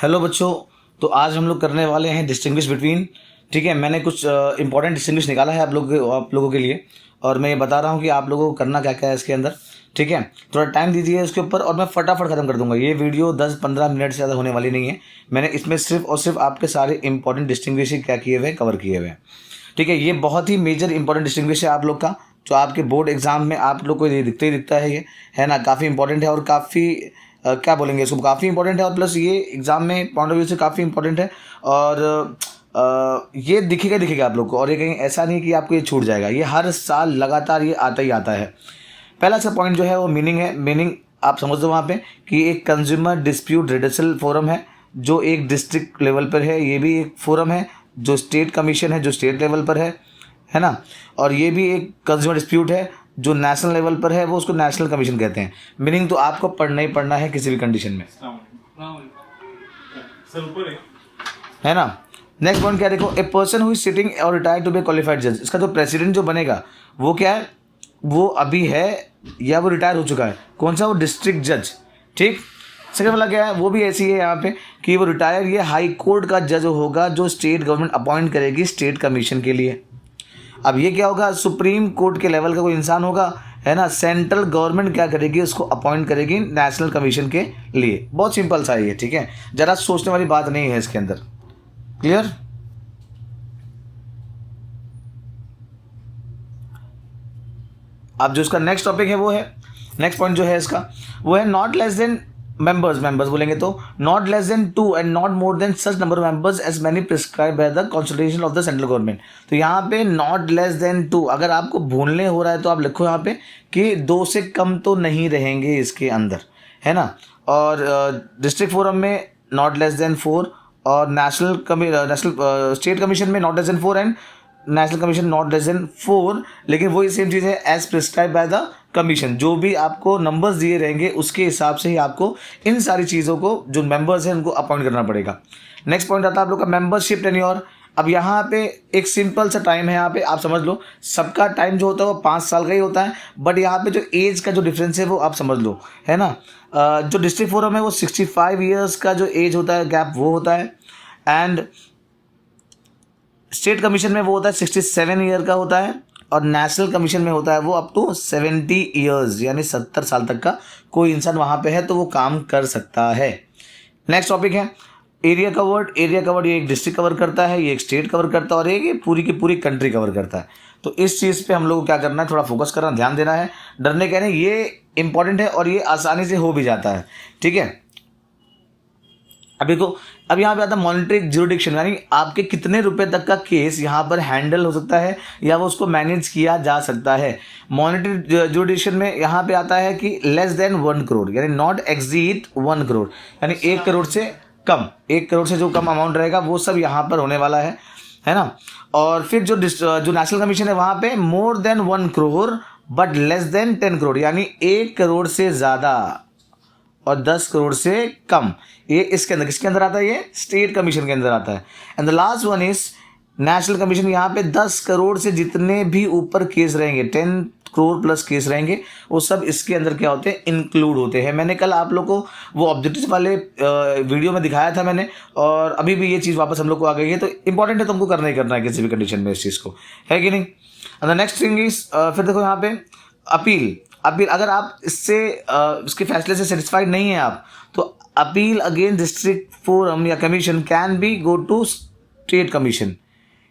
Hello बच्चों, तो आज हम लोग करने वाले हैं डिस्टिंग्विश बिटवीन। ठीक है, मैंने कुछ इंपॉर्टेंट डिस्टिंग्विश निकाला है आप लोगों के लिए, और मैं ये बता रहा हूँ कि आप लोगों को करना क्या क्या है इसके अंदर। ठीक है, थोड़ा टाइम दीजिए इसके ऊपर और मैं फटाफट ख़त्म कर दूंगा। ये वीडियो 10-15 मिनट से ज़्यादा होने वाली नहीं है। मैंने इसमें सिर्फ और सिर्फ आपके सारे इंपॉर्टेंट डिस्टिंग्विश क्या किए हुए हैं, कवर किए हुए हैं। ठीक है, ये बहुत ही मेजर इंपॉर्टेंट डिस्टिंग्विश है आप लोग का, जो आपके बोर्ड एग्जाम में आप लोग को ये दिखता ही दिखता है। ये है ना, काफ़ी इंपॉर्टेंट है और काफ़ी क्या बोलेंगे इसको, काफ़ी इंपॉर्टेंट है और प्लस ये एग्ज़ाम में पॉइंट ऑफ व्यू से काफ़ी इंपॉर्टेंट है। और ये दिखेगा आप लोग को, और ये कहीं ऐसा नहीं कि आपको ये छूट जाएगा। ये हर साल लगातार ये आता ही आता है। पहला सा पॉइंट जो है वो मीनिंग है। मीनिंग आप समझ दो वहाँ पे कि एक कंज्यूमर डिस्प्यूट रिड्यूसल फोरम है जो एक डिस्ट्रिक्ट लेवल पर है। ये भी एक फोरम है जो स्टेट कमीशन है जो स्टेट लेवल पर है ना। और ये भी एक कंज्यूमर डिस्प्यूट है जो नेशनल लेवल पर है, वो उसको नेशनल कमीशन कहते हैं। मीनिंग तो आपको पढ़ना ही पढ़ना है किसी भी कंडीशन में, है ना। नेक्स्ट पॉइंट क्या देखो, a person who is sitting और रिटायर्ड टू बी क्वालिफाइड जज। इसका जो प्रेसिडेंट जो बनेगा वो क्या है, वो अभी है या वो रिटायर हो चुका है। कौन सा, वो डिस्ट्रिक्ट जज। ठीक, सेकंड वाला क्या है, वो भी ऐसी है यहाँ पे कि वो रिटायर ये हाई कोर्ट का जज होगा जो स्टेट गवर्नमेंट अपॉइंट करेगी स्टेट कमीशन के लिए। अब ये क्या होगा, सुप्रीम कोर्ट के लेवल का कोई इंसान होगा, है ना। सेंट्रल गवर्नमेंट क्या करेगी, उसको अपॉइंट करेगी नेशनल कमीशन के लिए। बहुत सिंपल सा है ये, ठीक है, ज़रा सोचने वाली बात नहीं है इसके अंदर। क्लियर। अब जो इसका नेक्स्ट टॉपिक है वो है, नेक्स्ट पॉइंट जो है इसका वो है नॉट लेस देन मेंबर्स बोलेंगे तो not less than 2 and not more than such number of members as many prescribe by the constitution of the central government. तो यहाँ पे नॉट लेस देन 2, अगर आपको भूलने हो रहा है तो आप लिखो यहाँ पे कि 2 से कम तो नहीं रहेंगे इसके अंदर, है ना। और डिस्ट्रिक्ट फोरम में नॉट लेस देन 4, और नेशनल स्टेट कमीशन में not less than 4 and national commission not less than 4। लेकिन वही सेम चीज़ है as prescribe by the commission. जो भी आपको नंबर्स दिए रहेंगे उसके हिसाब से ही आपको इन सारी चीज़ों को, जो मेंबर्स हैं उनको अपॉइंट करना पड़ेगा। नेक्स्ट पॉइंट आता है आप लोग का मेंबरशिप टेन्योर। अब यहाँ पे एक सिंपल सा टाइम है, यहाँ पे आप समझ लो सबका टाइम जो होता है वो 5 साल का ही होता है, बट यहाँ पे जो एज का जो डिफरेंस है वो आप समझ लो, है ना। जो डिस्ट्रिक्ट फोरम है वो 65 ईयर्स का जो एज होता है गैप वो होता है, एंड स्टेट कमीशन में वो होता है 67 ईयर का होता है, और नेशनल कमीशन में होता है वो अप टू 70 ईयर्स, यानी 70 साल तक का कोई इंसान वहाँ पे है तो वो काम कर सकता है। नेक्स्ट टॉपिक है एरिया कवर्ड। एरिया कवर्ड ये एक डिस्ट्रिक्ट कवर करता है, ये एक स्टेट कवर करता है, और ये पूरी की पूरी कंट्री कवर करता है। तो इस चीज़ पे हम लोग को क्या करना है, थोड़ा फोकस करना, ध्यान देना है। डरने का नहीं, ये इंपॉर्टेंट है और ये आसानी से हो भी जाता है। ठीक है, अभी को अब यहाँ पे आता है मॉनिटरी ज्यूरिडिक्शन, यानी आपके कितने रुपए तक का केस यहाँ पर हैंडल हो सकता है या वो उसको मैनेज किया जा सकता है। मॉनिटरी ज्यूरिडिक्शन में यहाँ पे आता है कि लेस देन 1 करोड़, यानी नॉट एक्सीड 1 करोड़, यानी 1 करोड़ से कम, 1 करोड़ से जो कम अमाउंट रहेगा वो सब यहाँ पर होने वाला है ना। और फिर जो नेशनल कमीशन है वहाँ पे more than 1 crore but less than 10 crore, यानी 1 करोड़ से ज़्यादा और 10 करोड़ से कम, ये इसके अंदर किसके अंदर आता है, ये स्टेट कमीशन के अंदर आता है। And the last one is national commission. यहाँ पे 10 करोड़ से जितने भी ऊपर केस रहेंगे, 10 करोड़ प्लस केस रहेंगे, वो सब इसके अंदर क्या होते हैं, इंक्लूड होते हैं। मैंने कल आप लोग को वो ऑब्जेक्टिव वाले वीडियो में दिखाया था मैंने, और अभी भी ये चीज़ वापस हम लोग को आ गई है। तो इंपॉर्टेंट है, तुमको करना ही करना है किसी भी कंडीशन में इस चीज़ को, है कि नहीं। And the next thing is फिर देखो यहाँ पे अपील। अगर आप इसके फैसले से सेटिस्फाइड नहीं है आप, तो अपील अगेंस्ट डिस्ट्रिक्ट फोरम या commission can be go to state commission.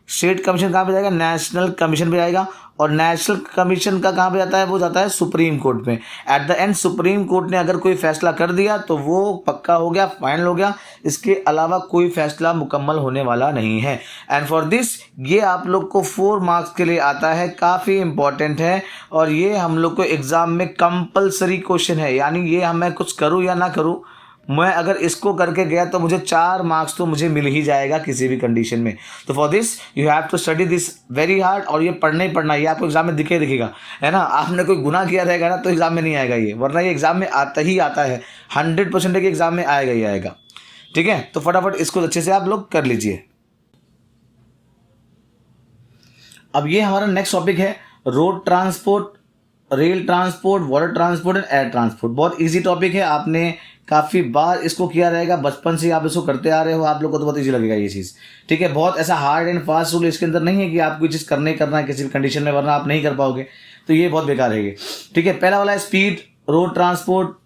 State commission कहाँ पे जाएगा, नेशनल कमीशन पे जाएगा, और नेशनल कमीशन का कहाँ पे जाता है, वो जाता है सुप्रीम कोर्ट में। At the end supreme court ने अगर कोई फैसला कर दिया तो वो पक्का हो गया, फाइनल हो गया। इसके अलावा कोई फैसला मुकम्मल होने वाला नहीं है। एंड फॉर दिस ये आप लोग को 4 मार्क्स के लिए आता है, काफ़ी इंपॉर्टेंट है, और ये हम लोग को एग्जाम में कंपलसरी क्वेश्चन है। यानी ये मैं कुछ करूँ या ना करूँ, मैं अगर इसको करके गया तो मुझे 4 मार्क्स तो मुझे मिल ही जाएगा किसी भी कंडीशन में। तो for this you have to study this very hard, और ये पढ़ना ही पढ़ना, ये आपको एग्जाम में दिखेगा, है ना। आपने कोई गुनाह किया रहेगा ना तो एग्जाम में नहीं आएगा ये, वरना ये एग्जाम में आता ही आता है, 100% के एग्जाम में आएगा ही आएगा। ठीक है, तो फटाफट इसको अच्छे से आप लोग कर लीजिए। अब ये हमारा नेक्स्ट टॉपिक है road transport rail transport, water transport and air transport. बहुत इजी टॉपिक है, आपने काफ़ी बार इसको किया रहेगा, बचपन से आप इसको करते आ रहे हो, आप लोग को तो बहुत इजी लगेगा ये चीज़। ठीक है, बहुत ऐसा हार्ड एंड फास्ट रूल इसके अंदर नहीं है कि आप कोई चीज़ करना है किसी भी कंडीशन में, वरना आप नहीं कर पाओगे, तो ये बहुत बेकार है ये। ठीक है, पहला वाला है स्पीड। रोड ट्रांसपोर्ट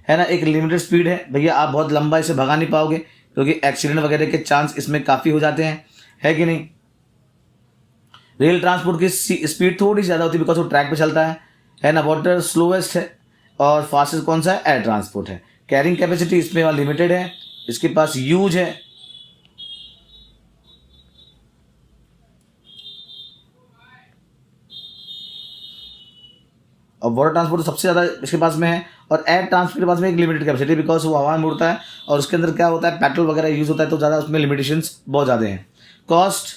है ना, एक लिमिटेड स्पीड है भैया, आप बहुत लंबा इसे भगा नहीं पाओगे क्योंकि एक्सीडेंट वगैरह के चांस इसमें काफ़ी हो जाते हैं, है कि नहीं। रेल ट्रांसपोर्ट की स्पीड थोड़ी ज़्यादा होती है बिकॉज वो ट्रैक पे चलता है ना। वाटर स्लोएस्ट है और फास्टेस्ट कौन सा है, एयर ट्रांसपोर्ट है। कैरिंग कैपेसिटी इसमें लिमिटेड है, इसके पास यूज है। और वाटर ट्रांसपोर्ट तो सबसे ज़्यादा इसके पास में है, और एयर ट्रांसपोर्ट के पास में एक लिमिटेड कैपेसिटी बिकॉज वो हवा में उड़ता है और उसके अंदर क्या होता है, पेट्रोल वगैरह यूज़ होता है, तो ज़्यादा उसमें लिमिटेशंस बहुत ज़्यादा हैं। कॉस्ट,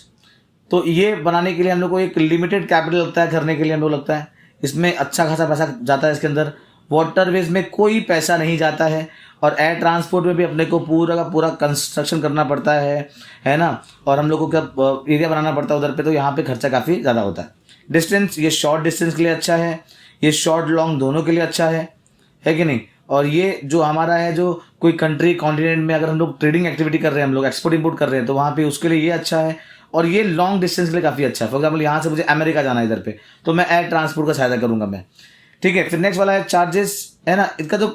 तो ये बनाने के लिए हम लोग को एक लिमिटेड कैपिटल लगता है, करने के लिए हम लोग लगता है, इसमें अच्छा खासा पैसा जाता है इसके अंदर। वाटरवेज में कोई पैसा नहीं जाता है, और एयर ट्रांसपोर्ट में भी अपने को पूरा का पूरा कंस्ट्रक्शन करना पड़ता है ना, और हम लोग को क्या एरिया बनाना पड़ता है उधर पे, तो यहाँ पे खर्चा काफ़ी ज़्यादा होता है। डिस्टेंस, ये शॉर्ट डिस्टेंस के लिए अच्छा है, ये शॉर्ट लॉन्ग दोनों के लिए अच्छा है कि नहीं। और ये जो हमारा है, जो कोई कंट्री कॉन्टिनेंट में अगर हम लोग ट्रेडिंग एक्टिविटी कर रहे हैं, हम लोग एक्सपोर्ट इंपोर्ट कर रहे हैं, तो वहाँ पे उसके लिए ये अच्छा है, और ये लॉन्ग डिस्टेंस के लिए काफ़ी अच्छा है। फॉर एग्जाम्पल यहाँ से मुझे अमेरिका जाना है इधर पे, तो मैं एयर ट्रांसपोर्ट का सहायता करूँगा मैं। ठीक है, फिर नेक्स्ट वाला है चार्जेस, है ना। इसका जो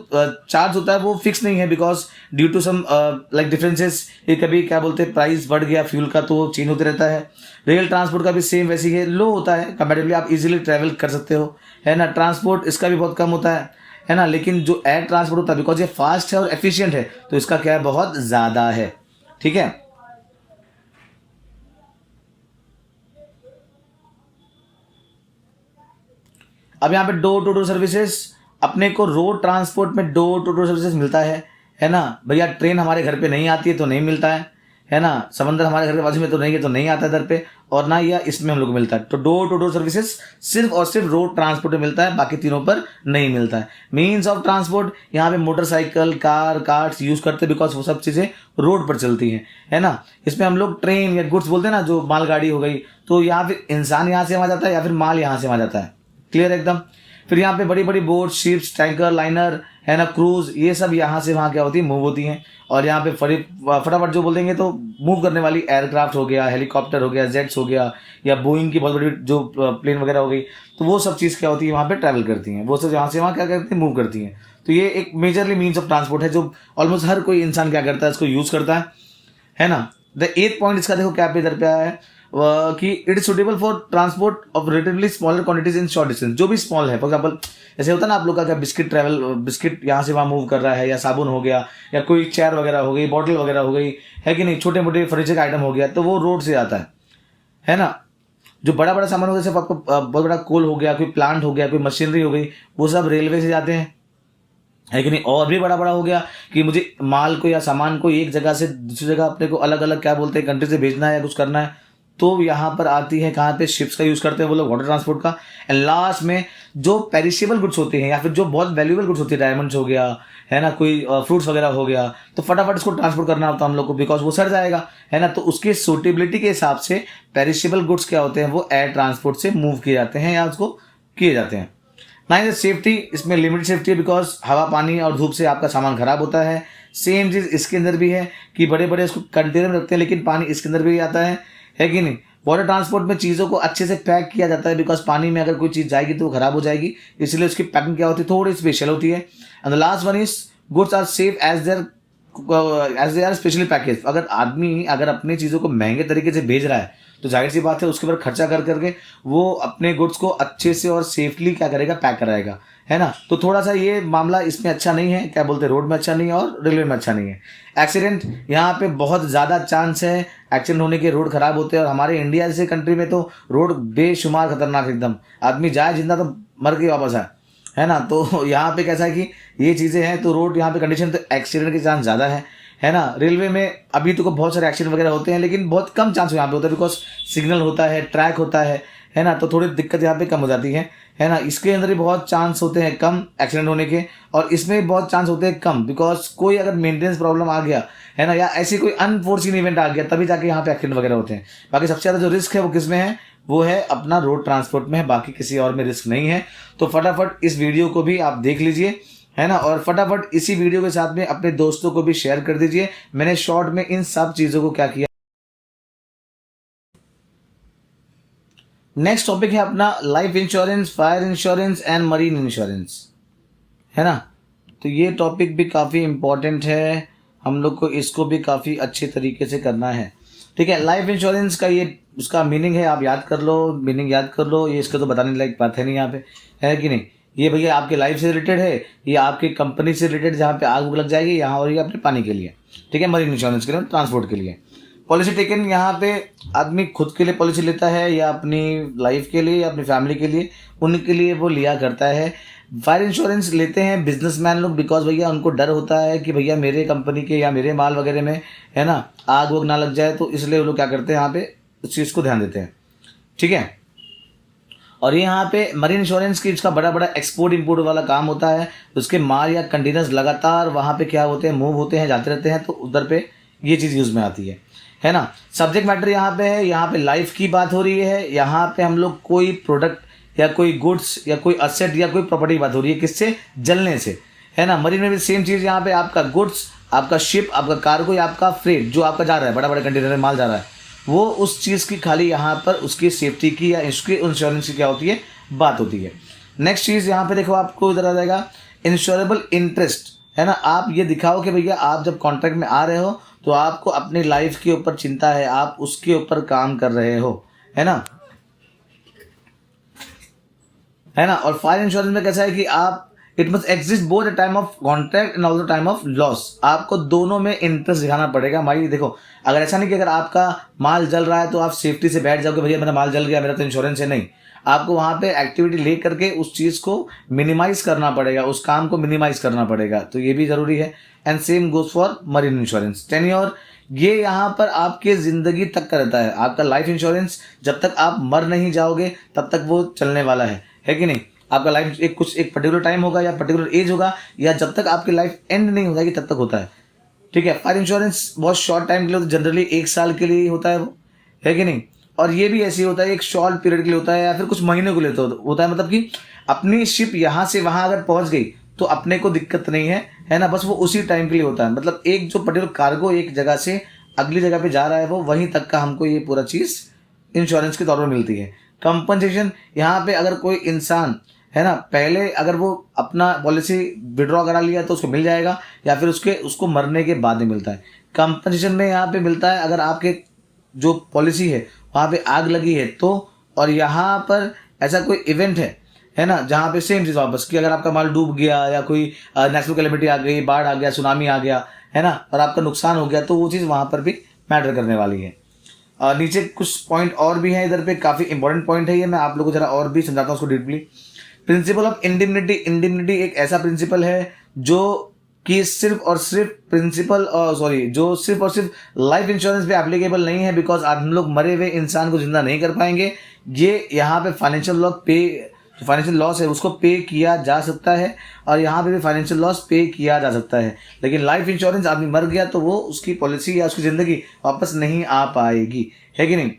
चार्ज होता है वो फिक्स नहीं है because due to some like differences, ये कभी क्या बोलते हैं प्राइस बढ़ गया फ्यूल का तो चेंज होते रहता है। रेल ट्रांसपोर्ट का भी सेम वैसे ही है, लो होता है कंपैरेटिवली, आप इजीली ट्रैवल कर सकते हो, है ना। ट्रांसपोर्ट इसका भी बहुत कम होता है ना। लेकिन जो एयर ट्रांसपोर्ट होता है बिकॉज ये फास्ट है और एफिशिएंट है, तो इसका क्या है, बहुत ज़्यादा है। ठीक है, अब यहाँ पे डोर टू डोर सर्विसेज, अपने को रोड ट्रांसपोर्ट में डोर टू डोर सर्विसेज मिलता है ना भैया। ट्रेन हमारे घर पे नहीं आती है तो नहीं मिलता है ना। समंदर हमारे घर के बाजू में तो नहीं है तो नहीं आता इधर पे, और ना या इसमें हम लोग को मिलता है। तो डोर टू डोर सर्विसेज सिर्फ और सिर्फ रोड ट्रांसपोर्ट में मिलता है, बाकी तीनों पर नहीं मिलता है। मीन्स ऑफ ट्रांसपोर्ट, यहाँ पे मोटरसाइकिल, कार्स यूज करते हैं बिकॉज वो सब चीज़ें रोड पर चलती हैं, है ना। इसमें हम लोग ट्रेन या गुड्स बोलते हैं ना, जो मालगाड़ी हो गई, तो यहाँ फिर इंसान यहाँ से वहाँ जाता है या फिर माल यहाँ से वहाँ जाता है, क्लियर एकदम। फिर यहाँ पे बड़ी बड़ी बोट, शिप्स, टैंकर, लाइनर, है ना, क्रूज, ये सब यहाँ से वहाँ क्या होती है, मूव होती हैं। और यहाँ पे फटाफट जो बोल देंगे तो मूव करने वाली एयरक्राफ्ट हो गया, हेलीकॉप्टर हो गया, जेट्स हो गया, या बोइंग की बहुत बड़ी जो प्लेन वगैरह हो गई, तो वो सब चीज़ क्या होती है, वहाँ पे ट्रैवल करती हैं, वो सब यहाँ से वहाँ क्या करती हैं, मूव करती हैं। तो ये एक मेजरली मीन्स ऑफ ट्रांसपोर्ट है जो ऑलमोस्ट हर कोई इंसान क्या करता है, इसको यूज़ करता है ना। द 8th पॉइंट इसका देखो क्या पे इधर पे आया है कि it is suitable for transport of relatively smaller quantities in short distance. जो भी स्मॉल है, फॉर एग्जाम्पल जैसे होता है ना आप लोग का बिस्किट यहाँ से वहाँ मूव कर रहा है, या साबुन हो गया, या कोई चेयर वगैरह हो गई, बॉटल वगैरह हो गई, है कि नहीं, छोटे मोटे फर्नीचर का आइटम हो गया, तो वो रोड से आता है ना। जो बड़ा बड़ा सामान हो गया, जैसे आपको बहुत बड़ा कोल हो गया, कोई प्लांट हो गया, कोई मशीनरी हो गई, वो सब रेलवे से जाते हैं, है कि नहीं। और भी बड़ा बड़ा हो गया कि मुझे माल को या सामान को एक जगह से दूसरी जगह अपने को अलग अलग क्या बोलते हैं कंट्री से भेजना है या कुछ करना है, तो यहाँ पर आती है कहाँ पे, शिप्स का यूज़ करते हैं वो लोग, वाटर ट्रांसपोर्ट का। एंड लास्ट में जो पेरिशेबल गुड्स होते हैं या फिर जो बहुत वैल्यूएबल गुड्स होती है, डायमंड्स हो गया, है ना, कोई फ्रूट्स वगैरह हो गया, तो फटाफट इसको ट्रांसपोर्ट करना होता है हम लोग को बिकॉज वो सड़ जाएगा, है ना। तो उसकी सूटेबिलिटी के हिसाब से पेरिशेबल गुड्स क्या होते हैं, वो एयर ट्रांसपोर्ट से मूव किए जाते हैं या उसको किए जाते हैं। नाइन सेफ्टी, इसमें लिमिटेड सेफ्टी है बिकॉज हवा, पानी और धूप से आपका सामान खराब होता है। सेम चीज़ इसके अंदर भी है कि बड़े बड़े इसको कंटेनर में रखते हैं, लेकिन पानी इसके अंदर भी आता है कि नहीं। वाटर ट्रांसपोर्ट में चीज़ों को अच्छे से पैक किया जाता है बिकॉज पानी में अगर कोई चीज़ जाएगी तो वो खराब हो जाएगी, इसलिए उसकी पैकिंग क्या होती है, थोड़ी स्पेशल होती है। And the last one is goods are safe as they are specially package. अगर अपनी चीज़ों को महंगे तरीके से भेज रहा है तो जाहिर सी बात है उसके ऊपर खर्चा कर करके वो अपने गुड्स को अच्छे से और सेफली क्या करेगा, पैक कराएगा, है ना। तो थोड़ा सा ये मामला इसमें अच्छा नहीं है, क्या बोलते हैं, रोड में अच्छा नहीं है और रेलवे में अच्छा नहीं है। एक्सीडेंट, यहाँ पे बहुत ज़्यादा चांस है एक्सीडेंट होने के, रोड खराब होते हैं, और हमारे इंडिया जैसे कंट्री में तो रोड बेशुमार खतरनाक एकदम, आदमी जाए जिंदा तो मर के वापस आए, है ना। तो यहाँ पे कैसा है कि ये चीज़ें हैं, तो रोड यहाँ पे कंडीशन, तो एक्सीडेंट के चांस ज़्यादा है ना। रेलवे में अभी तो बहुत सारे एक्सीडेंट वगैरह होते हैं, लेकिन बहुत कम चांस यहाँ पे होता है बिकॉज सिग्नल होता है, ट्रैक होता है ना, तो थोड़ी दिक्कत यहाँ पे कम हो जाती है ना। इसके अंदर भी बहुत चांस होते हैं कम एक्सीडेंट होने के, और इसमें भी बहुत चांस होते हैं कम, बिकॉज कोई अगर मेंटेनेंस प्रॉब्लम आ गया है ना, या ऐसी कोई अनफोर्चुन इवेंट आ गया, तभी जाके यहाँ पे एक्सीडेंट वगैरह होते हैं। बाकी सबसे ज़्यादा जो रिस्क है वो किस में है, वो है अपना रोड ट्रांसपोर्ट में है, बाकी किसी और में रिस्क नहीं है। तो फटाफट इस वीडियो को भी आप देख लीजिए, है ना, और फटाफट इसी वीडियो के साथ में अपने दोस्तों को भी शेयर कर दीजिए। मैंने शॉर्ट में इन सब चीज़ों को क्या किया। नेक्स्ट टॉपिक है अपना life insurance, fire insurance and marine insurance, है ना। तो ये टॉपिक भी काफ़ी इम्पोर्टेंट है, हम लोग को इसको भी काफ़ी अच्छे तरीके से करना है। ठीक है, लाइफ इंश्योरेंस का ये उसका मीनिंग है, आप याद कर लो, मीनिंग याद कर लो, ये इसका तो बताने लायक बात है नहीं यहाँ पे, है कि नहीं। ये भैया आपके लाइफ से रिलेटेड है, ये आपकी कंपनी से रिलेटेड जहाँ पे आग लग जाएगी यहाँ, और ये अपने पानी के लिए, ठीक है, मरीन इंश्योरेंस के लिए, ट्रांसपोर्ट के लिए। पॉलिसी टेकन यहाँ पे आदमी खुद के लिए पॉलिसी लेता है, या अपनी लाइफ के लिए, या अपनी फैमिली के लिए, उनके लिए वो लिया करता है। फायर इंश्योरेंस लेते हैं बिजनेसमैन लोग, बिकॉज भैया उनको डर होता है कि भैया मेरे कंपनी के या मेरे माल वगैरह में, है ना, आग वग ना लग जाए, तो इसलिए वो लोग क्या करते हैं यहाँ पे उस चीज़ को ध्यान देते हैं। ठीक है, और ये यहाँ पे मरीन इंश्योरेंस की इसका बड़ा बड़ा एक्सपोर्ट इंपोर्ट वाला काम होता है। उसके माल या कंटेनर्स लगातार वहाँ पे क्या होते हैं, मूव होते हैं, जाते रहते हैं, तो उधर पे ये चीज़ यूज़ में आती है ना। सब्जेक्ट मैटर यहाँ पे है, यहाँ पे लाइफ की बात हो रही है, यहाँ पे हम लोग कोई प्रोडक्ट या कोई गुड्स या कोई असेट या कोई प्रॉपर्टी की बात हो रही है, किससे, जलने से, है ना। मरीन में भी सेम चीज़, यहाँ पे आपका गुड्स, आपका शिप, आपका कार्गो या आपका फ्रेट जो आपका जा रहा है, बड़ा बड़ा कंटेनर में माल जा रहा है, वो उस चीज़ की खाली यहाँ पर उसकी सेफ्टी की या इसकी इंश्योरेंस की क्या होती है, बात होती है। नेक्स्ट चीज़ यहाँ पे देखो, आपको इधर आ जाएगा इंश्योरेबल इंटरेस्ट, है ना। आप ये दिखाओ कि भैया आप जब कॉन्ट्रैक्ट में आ रहे हो तो आपको अपनी लाइफ के ऊपर चिंता है, आप उसके ऊपर काम कर रहे हो, है ना, है ना। और फायर इंश्योरेंस में कैसा है कि आप it must exist both the time of contract and also time of loss, आपको दोनों में इंटरेस्ट दिखाना पड़ेगा। भाई देखो, अगर ऐसा नहीं कि अगर आपका माल जल रहा है तो आप सेफ्टी से बैठ जाओगे, भैया मेरा माल जल गया, मेरा तो इंश्योरेंस है, नहीं। आपको वहाँ पे एक्टिविटी ले करके उस चीज़ को मिनिमाइज करना पड़ेगा, उस काम को मिनिमाइज करना पड़ेगा, तो ये भी ज़रूरी है। And same goes for marine insurance. Tenure, ये यहाँ पर आपके ज़िंदगी तक का रहता है। आपका लाइफ इंश्योरेंस जब तक आप मर नहीं जाओगे तब तक वो चलने वाला है कि नहीं। आपका लाइफ एक पर्टिकुलर टाइम होगा या पर्टिकुलर एज होगा, या जब तक आपकी लाइफ एंड नहीं हो जाएगी तब तक होता है। ठीक है, फायर इंश्योरेंस बहुत शॉर्ट टाइम के लिए, जनरली 1 साल के लिए होता है वो, है कि नहीं। और ये भी ऐसे ही होता है, एक शॉर्ट पीरियड के लिए होता है या फिर कुछ महीनों के लिए होता है। मतलब कि अपनी शिप यहाँ से वहाँ अगर पहुँच गई तो अपने को दिक्कत नहीं है ना, बस वो उसी टाइम के लिए होता है। मतलब एक जो पर्टिकुलर कार्गो एक जगह से अगली जगह पे जा रहा है, वो वहीं तक का हमको ये पूरा चीज़ इंश्योरेंस के तौर पर मिलती है। कंपनसेशन, यहाँ पे अगर कोई इंसान, है ना, पहले अगर वो अपना पॉलिसी विड्रॉ करा लिया तो उसको मिल जाएगा, या फिर उसको मरने के बाद में मिलता है। कंपनसेशन में यहाँ पे मिलता है अगर आपके जो पॉलिसी है वहाँ पे आग लगी है तो, और यहाँ पर ऐसा कोई इवेंट है ना, जहाँ पे सेम चीज़ वापस कि अगर आपका माल डूब गया या कोई नेचुरल कैलेमिटी आ गई, बाढ़ आ गया, सुनामी आ गया, है ना, और आपका नुकसान हो गया, तो वो चीज़ वहाँ पर भी मैटर करने वाली है। नीचे कुछ पॉइंट और भी हैं, इधर पे काफ़ी इंपॉर्टेंट पॉइंट है ये, मैं आप लोगों को जरा और भी समझाता हूँ उसको डीपली। प्रिंसिपल ऑफ इंडिमनिटी, इंडिमनिटी एक ऐसा प्रिंसिपल है जो कि सिर्फ और सिर्फ जो सिर्फ और सिर्फ लाइफ इंश्योरेंस पे एप्लीकेबल नहीं है, बिकॉज हम लोग मरे हुए इंसान को जिंदा नहीं कर पाएंगे। ये यहाँ पे फाइनेंशियल लॉस है उसको पे किया जा सकता है, और यहाँ पे भी फाइनेंशियल लॉस पे किया जा सकता है। लेकिन लाइफ इंश्योरेंस आदमी मर गया तो वो उसकी पॉलिसी या उसकी ज़िंदगी वापस नहीं आ पाएगी, है कि नहीं।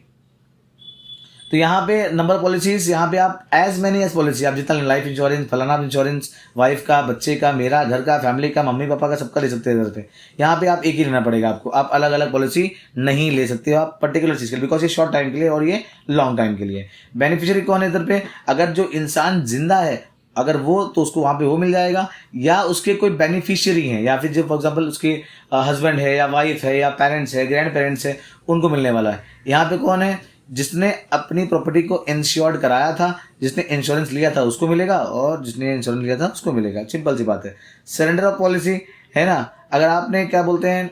तो यहाँ पे नंबर पॉलिसीज, यहाँ पे आप एज मैनी एज पॉलिसी, आप जितना लाइफ इंश्योरेंस, फलाना इंश्योरेंस, वाइफ का, बच्चे का, मेरा, घर का, फैमिली का, मम्मी पापा का, सबका ले सकते हैं इधर पे। यहाँ पे आप एक ही लेना पड़ेगा आपको, आप अलग अलग पॉलिसी नहीं ले सकते हो आप पर्टिकुलर चीज़ के लिए, बिकॉज ये शॉर्ट टाइम के लिए और ये लॉन्ग टाइम के लिए। बेनिफिशियरी कौन है इधर पे, अगर जो इंसान जिंदा है अगर वो, तो उसको वहाँ पे वो मिल जाएगा, या उसके कोई बेनिफिशियरी हैं, या फिर जो फॉर एग्जांपल उसके हस्बैंड है या वाइफ है या पेरेंट्स है, ग्रैंड पेरेंट्स है, उनको मिलने वाला है। यहाँ पे कौन है, जिसने अपनी प्रॉपर्टी को इंश्योर्ड कराया था, जिसने इंश्योरेंस लिया था उसको मिलेगा, और जिसने इंश्योरेंस लिया था उसको मिलेगा। सिंपल सी बात है। सरेंडर ऑफ पॉलिसी, है ना, अगर आपने क्या बोलते हैं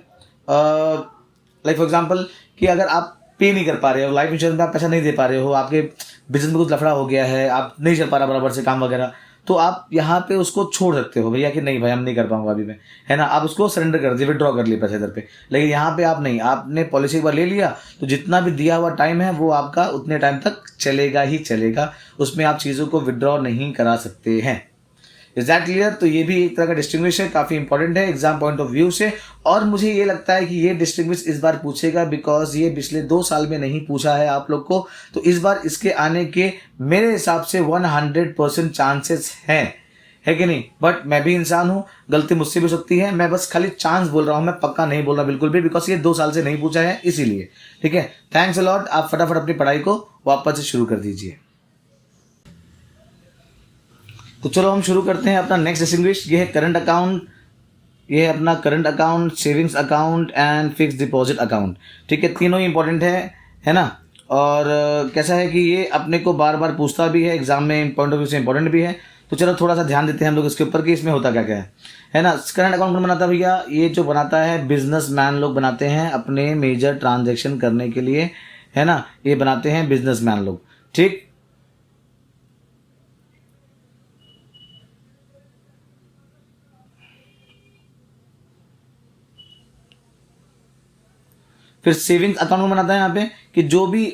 लाइक फॉर एग्जांपल कि अगर आप पे नहीं कर पा रहे हो, लाइफ इंश्योरेंस में आप पैसा नहीं दे पा रहे हो, आपके बिजनेस में कुछ लफड़ा हो गया है, आप नहीं चल पा रहा बराबर से काम वगैरह, तो आप यहाँ पे उसको छोड़ सकते हो भैया कि नहीं भाई हम नहीं कर पाऊंगा अभी मैं, है ना, आप उसको सरेंडर कर दिए, विड्रॉ कर लिए पैसे इधर पे। लेकिन यहाँ पे आप नहीं, आपने पॉलिसी एक बार ले लिया तो जितना भी दिया हुआ टाइम है वो आपका उतने टाइम तक चलेगा ही चलेगा, उसमें आप चीज़ों को विड्रॉ नहीं करा सकते हैं। Is that clear? तो ये भी एक तरह का डिस्टिंग्विश है, काफी इंपॉर्टेंट है एग्जाम पॉइंट ऑफ व्यू से। और मुझे ये लगता है कि ये डिस्टिंग्विश इस बार पूछेगा, बिकॉज ये पिछले 2 साल में नहीं पूछा है आप लोग को, तो इस बार इसके आने के मेरे हिसाब से 100% चांसेस हैं, है कि नहीं। बट मैं भी इंसान हूं, गलती मुझसे भी हो सकती है, मैं बस खाली चांस बोल रहा हूं, मैं पक्का नहीं बोल रहा बिल्कुल भी, बिकॉज ये 2 साल से नहीं पूछा है इसीलिए। ठीक है, थैंक्स अ लॉट। आप फटाफट अपनी पढ़ाई को वापस से शुरू कर दीजिए। तो चलो हम शुरू करते हैं अपना नेक्स्ट डिस्टिंग्विश। ये है करंट अकाउंट, ये है अपना current account, savings account and fix deposit account. ठीक है, तीनों ही इंपॉर्टेंट है ना। और कैसा है कि ये अपने को बार बार पूछता भी है एग्जाम में, पॉइंट ऑफ व्यू से इंपॉर्टेंट भी है। तो चलो थोड़ा सा ध्यान देते हैं हम लोग इसके ऊपर कि इसमें होता क्या क्या है ना। करंट अकाउंट कौन बनाता है भैया? ये जो बनाता है बिजनेसमैन लोग बनाते हैं अपने मेजर ट्रांजेक्शन करने के लिए, है ना, ये बनाते हैं बिजनेसमैन लोग। ठीक, फिर सेविंग्स अकाउंट में बनाता है यहाँ पे कि जो भी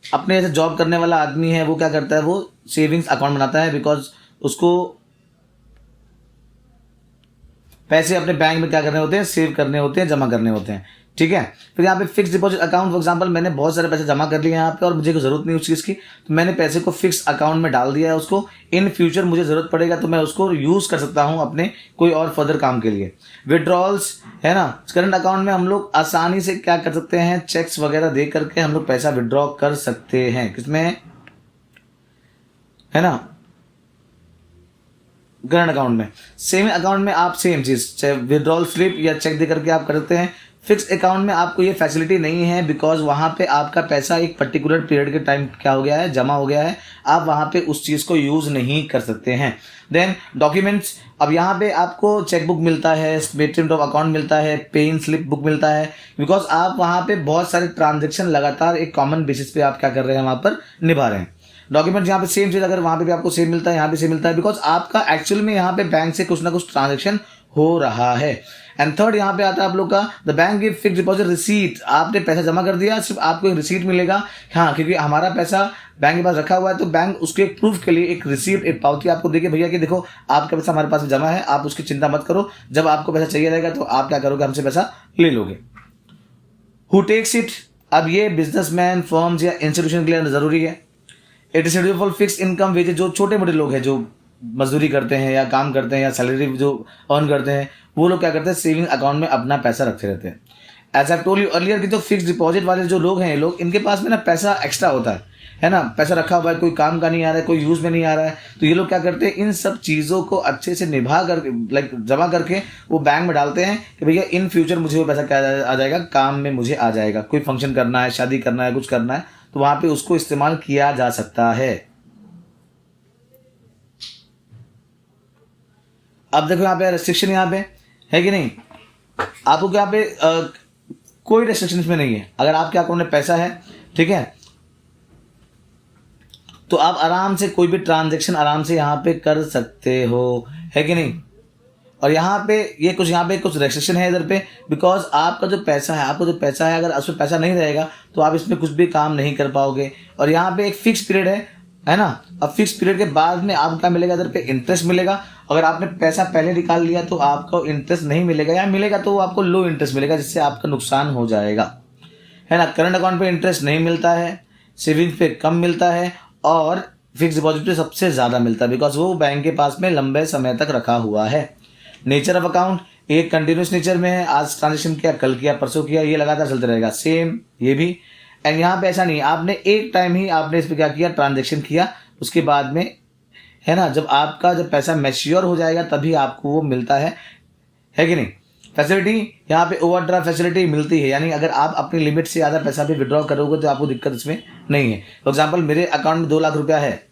अपने ऐसे जॉब करने वाला आदमी है वो क्या करता है, वो सेविंग्स अकाउंट बनाता है, बिकॉज उसको पैसे अपने बैंक में क्या करने होते हैं, सेव करने होते हैं, जमा करने होते हैं। ठीक है, फिर यहाँ पे fix deposit account, for example मैंने बहुत सारे पैसे जमा कर लिए यहाँ पे और मुझे कोई जरूरत नहीं उस चीज़ की, तो मैंने पैसे को फिक्स अकाउंट में डाल दिया है उसको। इन फ्यूचर मुझे जरूरत पड़ेगा तो मैं उसको यूज़ कर सकता हूँ अपने कोई और फर्दर काम के लिए। विड्रॉल्स, है ना, करंट अकाउंट में हम लोग आसानी से क्या कर सकते हैं, चेक्स वगैरह दे करके हम लोग पैसा विड्रॉ कर सकते हैं। किसमें, है ना, करंट अकाउंट में। सेविंग अकाउंट में आप सेम चीज, चाहे विड्रॉल स्लिप या चेक दे करके आप कर सकते हैं। फिक्स अकाउंट में आपको ये फैसिलिटी नहीं है, बिकॉज वहां पे आपका पैसा एक पर्टिकुलर पीरियड के टाइम क्या हो गया है, जमा हो गया है, आप वहां पे उस चीज को यूज नहीं कर सकते हैं। देन डॉक्यूमेंट्स, अब यहाँ पे आपको चेकबुक मिलता है, स्टेटमेंट ऑफ अकाउंट मिलता है, पेइंग स्लिप बुक मिलता है, बिकॉज आप वहां पे बहुत सारे ट्रांजेक्शन लगातार एक कॉमन बेसिस पे आप क्या कर रहे हैं, वहां पर निभा रहे हैं। डॉक्यूमेंट यहाँ पे सेम चीज, अगर वहां पे भी आपको सेम मिलता है, यहाँ पे सेम मिलता है, बिकॉज आपका एक्चुअल में यहाँ पे बैंक से कुछ ना कुछ ट्रांजेक्शन हो रहा है। एंड थर्ड यहाँ पे आता है आप लोग का the bank give fix deposit receipt. आपने पैसा जमा कर दिया, सिर्फ आपको एक रिसीट मिलेगा, हाँ, क्योंकि हमारा पैसा बैंक के पास रखा हुआ है, तो बैंक उसके एक प्रूफ के लिए एक रिसीट, एक पावती आपको देगी, भैया कि देखो आपका पैसा हमारे पास जमा है, आप उसकी चिंता मत करो, जब आपको पैसा चाहिए रहेगा तो आप क्या करोगे, हमसे पैसा ले लोगे। हु टेक्स इट, अब ये बिजनेसमैन, फर्म्स या इंस्टीट्यूशन के लिए जरूरी है। It is schedule for fix income wages, जो छोटे मोटे लोग हैं जो मजदूरी करते हैं या काम करते हैं या सैलरी जो अर्न करते हैं, वो लोग क्या करते हैं, सेविंग अकाउंट में अपना पैसा रखते रहते हैं। As I told you earlier कि जो फिक्स डिपॉजिट वाले जो लोग हैं, ये लोग, इनके पास में ना पैसा एक्स्ट्रा होता है ना, पैसा रखा हुआ है, कोई काम का नहीं आ रहा है, कोई यूज में नहीं आ रहा है, तो ये लोग क्या करते हैं, इन सब चीज़ों को अच्छे से निभा करके, लाइक जमा करके वो बैंक में डालते हैं कि भैया इन फ्यूचर मुझे वो पैसा क्या आ जाएगा, काम में मुझे आ जाएगा, कोई फंक्शन करना है, शादी करना है, कुछ करना है, तो वहां पे उसको इस्तेमाल किया जा सकता है। अब देखो यहाँ पे रेस्ट्रिक्शन यहाँ पे है कि नहीं, आपको यहाँ पे कोई रेस्ट्रिक्शन इसमें नहीं है। अगर आपके अकाउंट में पैसा है, ठीक है, तो आप आराम से कोई भी ट्रांजैक्शन आराम से यहाँ पे कर सकते हो, है कि नहीं। और यहाँ पे ये कुछ, यहाँ पे कुछ रेस्ट्रिक्शन है इधर पे, बिकॉज आपका जो पैसा है, अगर उसमें पैसा नहीं रहेगा तो आप इसमें कुछ भी काम नहीं कर पाओगे। और यहाँ पे एक फिक्स पीरियड है ना। अब फिक्स पीरियड के बाद में आपको क्या मिलेगा, इधर पे इंटरेस्ट मिलेगा। अगर आपने पैसा पहले निकाल लिया तो आपको इंटरेस्ट नहीं मिलेगा, या मिलेगा तो वो आपको लो इंटरेस्ट मिलेगा, जिससे आपका नुकसान हो जाएगा, है ना। करंट अकाउंट पे इंटरेस्ट नहीं मिलता है, सेविंग्स पे कम मिलता है, और फिक्स डिपॉजिट पे सबसे ज़्यादा मिलता है, बिकॉज वो बैंक के पास में लंबे समय तक रखा हुआ है। नेचर ऑफ अकाउंट एक कंटिन्यूस नेचर में है, आज ट्रांजेक्शन किया, कल किया, परसों किया, ये लगातार चलते रहेगा, सेम ये भी। एंड यहाँ पे ऐसा नहीं, आपने एक टाइम ही आपने इस पर क्या किया, ट्रांजेक्शन किया, उसके बाद में, है ना, जब पैसा मैच्योर हो जाएगा तभी आपको वो मिलता है कि नहीं। फैसिलिटी यहाँ पे ओवरड्राफ्ट फैसिलिटी मिलती है, यानी अगर आप अपनी लिमिट से ज़्यादा पैसा भी विड्रॉ करोगे तो आपको दिक्कत इसमें नहीं है। फॉर एग्जाम्पल मेरे अकाउंट में 2 लाख रुपया है,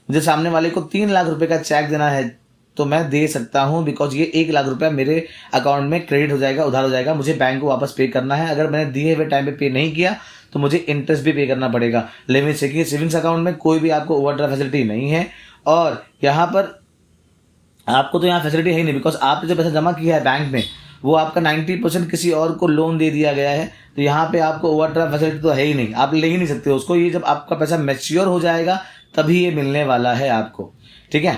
मुझे सामने वाले को 3 लाख रुपए का चेक देना है तो मैं दे सकता हूँ, बिकॉज ये 1 लाख रुपया मेरे अकाउंट में क्रेडिट हो जाएगा, उधार हो जाएगा, मुझे बैंक को वापस पे करना है। अगर मैंने दिए हुए टाइम पे पे नहीं किया तो मुझे इंटरेस्ट भी पे करना पड़ेगा। लेकिन सेविंग्स अकाउंट में कोई भी आपको ओवरड्राफ्ट फैसिलिटी नहीं है, और यहाँ पर आपको तो यहाँ फैसिलिटी है ही नहीं, बिकॉज आपने जो पैसा जमा किया है बैंक में वो आपका 90% किसी और को लोन दे दिया गया है, तो यहाँ पे आपको ओवरड्राफ्ट फैसिलिटी तो है ही नहीं, आप ले ही नहीं सकते उसको। ये जब आपका पैसा मैच्योर हो जाएगा तभी ये मिलने वाला है आपको, ठीक है।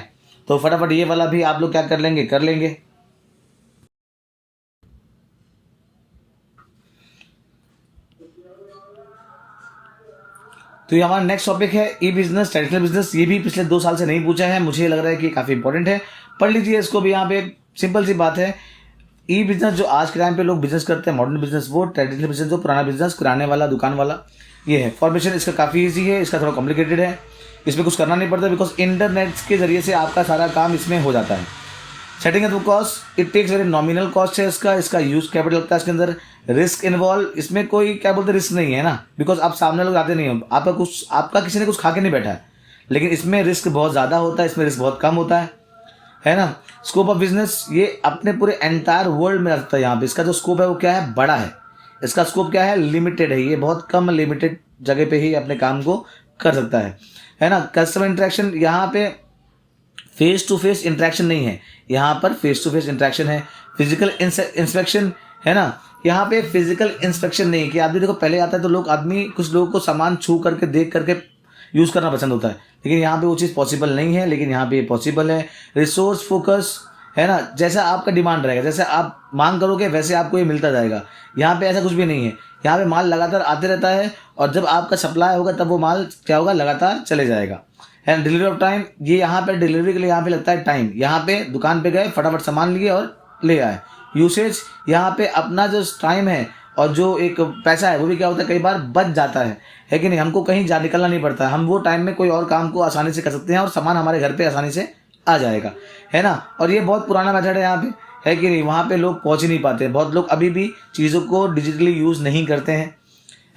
तो फटाफट ये वाला भी आप लोग क्या कर लेंगे, कर लेंगे। तो ये हमारा नेक्स्ट टॉपिक है ई बिजनेस, ट्रेडिशनल बिजनेस। ये भी पिछले 2 साल से नहीं पूछा है, मुझे लग रहा है कि काफ़ी इंपॉर्टेंट है, पढ़ लीजिए इसको भी। यहाँ पे सिंपल सी बात है, ई बिजनेस जो आज के टाइम पे लोग बिजनेस करते हैं, मॉडर्न बिजनेस, वो ट्रेडिशनल बिजनेस जो पुराना बिजनेस, किराने वाला, दुकान वाला, ये है। फॉर्मेशन इसका काफ़ी ईजी है, इसका थोड़ा कॉम्प्लिकेटेड है, इसमें कुछ करना नहीं पड़ता बिकॉज इंटरनेट के जरिए से आपका सारा काम इसमें हो जाता है। Setting up cost, it takes very nominal cost है इसका यूज कैपिटल लगता है इसके अंदर। रिस्क इन्वॉल्व, इसमें कोई क्या बोलते रिस्क नहीं है ना, बिकॉज आप सामने लोग आते नहीं हो, आपका किसी ने कुछ खा के नहीं बैठा है, लेकिन इसमें रिस्क बहुत ज़्यादा होता है, इसमें रिस्क बहुत कम होता है ना। स्कोप ऑफ बिजनेस, ये अपने पूरे एंटायर वर्ल्ड में रखता है। यहाँ पे इसका जो स्कोप है वो क्या है, बड़ा है। इसका स्कोप क्या है, लिमिटेड है, ये बहुत कम लिमिटेड जगह पे ही अपने काम को कर सकता है ना। कस्टमर इंटरेक्शन, यहाँ पे फेस टू फेस इंटरेक्शन नहीं है, यहाँ पर फेस टू फेस इंटरेक्शन है। फिजिकल इंस्पेक्शन है ना, यहाँ पे फिजिकल इंस्पेक्शन नहीं कि आदमी देखो पहले आता है तो कुछ लोगों को सामान छू करके देख करके यूज़ करना पसंद होता है, लेकिन यहाँ पे वो चीज़ पॉसिबल नहीं है, लेकिन यहाँ पे पॉसिबल है। रिसोर्स फोकस है ना, जैसा आपका डिमांड रहेगा, जैसे आप मांग करोगे वैसे आपको ये मिलता जाएगा। यहाँ पे ऐसा कुछ भी नहीं है, यहाँ पे माल लगातार आते रहता है और जब आपका सप्लाई होगा तब वो माल क्या होगा, लगातार चले जाएगा। एंड डिलीवरी ऑफ टाइम, ये यहाँ पे डिलीवरी के लिए यहाँ पे लगता है टाइम, यहाँ पे दुकान पे गए फटाफट सामान लिए और ले आए। यूसेज, यहाँ पे अपना जो टाइम है और जो एक पैसा है वो भी क्या होता है, कई बार बच जाता है कि नहीं, हमको कहीं जा निकलना नहीं पड़ता है, हम वो टाइम में कोई और काम को आसानी से कर सकते हैं और सामान हमारे घर पे आसानी से आ जाएगा, है ना। और ये बहुत पुराना मेथड है यहाँ पे, है कि नहीं, वहाँ पे लोग पहुँच ही नहीं पाते, बहुत लोग अभी भी चीज़ों को डिजिटली यूज़ नहीं करते हैं,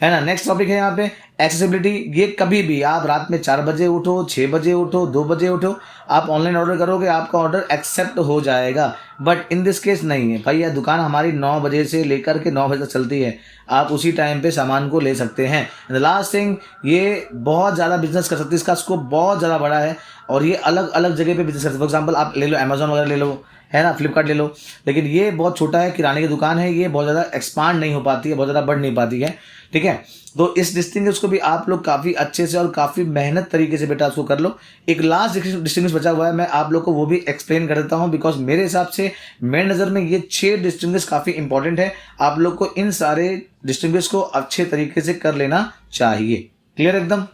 है ना। नेक्स्ट टॉपिक है यहाँ पे एक्सेसिबिलिटी। ये कभी भी आप रात में 4 बजे उठो, 6 बजे उठो, 2 बजे उठो, आप ऑनलाइन ऑर्डर करोगे, आपका ऑर्डर एक्सेप्ट हो जाएगा। बट इन दिस केस नहीं है भाई, यह दुकान हमारी 9 बजे से लेकर के 9 बजे तक चलती है, आप उसी टाइम पे सामान को ले सकते हैं। द लास्ट थिंग, ये बहुत ज़्यादा बिजनेस कर सकते हैं, इसका स्कोप बहुत ज़्यादा बड़ा है और ये अलग अलग जगह पे बिजनेस करते हैं। फॉर एग्जाम्पल आप ले लो अमेजोन वगैरह ले लो, है ना, फ्लिपकार्ट ले लो, लेकिन ये बहुत छोटा है, किराने की दुकान है, ये बहुत ज़्यादा एक्सपांड नहीं हो पाती है, बहुत ज़्यादा बढ़ नहीं पाती है, ठीक है। तो इस डिस्टिंग्विश को भी आप लोग काफ़ी अच्छे से और काफ़ी मेहनत तरीके से बेटा उसको कर लो। एक लास्ट डिस्टिंग्विश बचा हुआ है, मैं आप लोग को वो भी एक्सप्लेन कर देता हूँ, बिकॉज मेरे हिसाब से मेरी नज़र में ये 6 डिस्टिंग्विश काफ़ी इंपॉर्टेंट है, आप लोग को इन सारे डिस्टिंग्विश को अच्छे तरीके से कर लेना चाहिए। क्लियर एकदम।